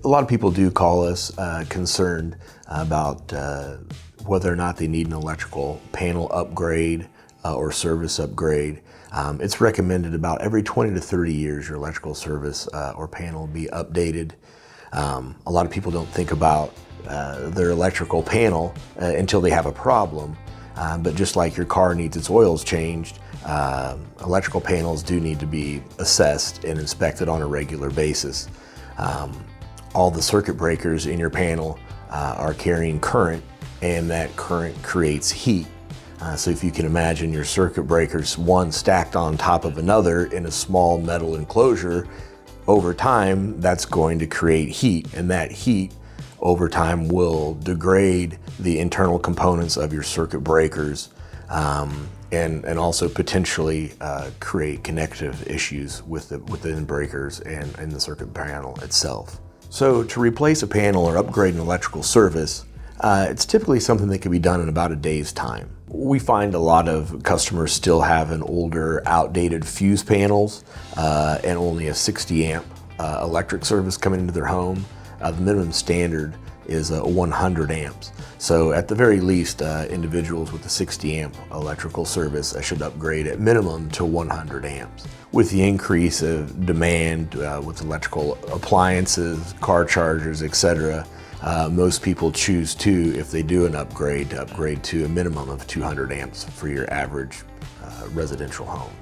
A lot of people do call us concerned about whether or not they need an electrical panel upgrade or service upgrade. It's recommended about every 20 to 30 years your electrical service or panel be updated. A lot of people don't think about their electrical panel until they have a problem, but just like your car needs its oils changed, electrical panels do need to be assessed and inspected on a regular basis. All the circuit breakers in your panel are carrying current, and that current creates heat. So if you can imagine your circuit breakers, one stacked on top of another in a small metal enclosure, over time that's going to create heat, and that heat over time will degrade the internal components of your circuit breakers and also potentially create connective issues within breakers and the circuit panel itself. So to replace a panel or upgrade an electrical service, it's typically something that can be done in about a day's time. We find a lot of customers still have an older, outdated fuse panels and only a 60 amp electric service coming into their home. The minimum standard is 100 amps. So at the very least, individuals with a 60 amp electrical service should upgrade at minimum to 100 amps. With the increase of demand with electrical appliances, car chargers, etc., most people choose to, if they do an upgrade, to upgrade to a minimum of 200 amps for your average residential home.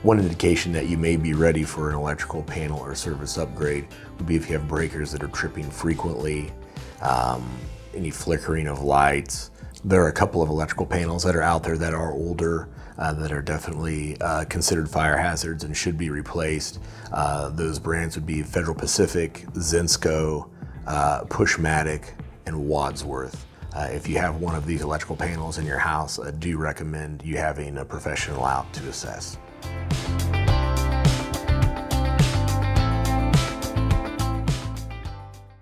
One indication that you may be ready for an electrical panel or service upgrade would be if you have breakers that are tripping frequently, any flickering of lights. There are a couple of electrical panels that are out there that are older, that are definitely considered fire hazards and should be replaced. Those brands would be Federal Pacific, Zinsco, Pushmatic, and Wadsworth. If you have one of these electrical panels in your house, I do recommend you having a professional out to assess.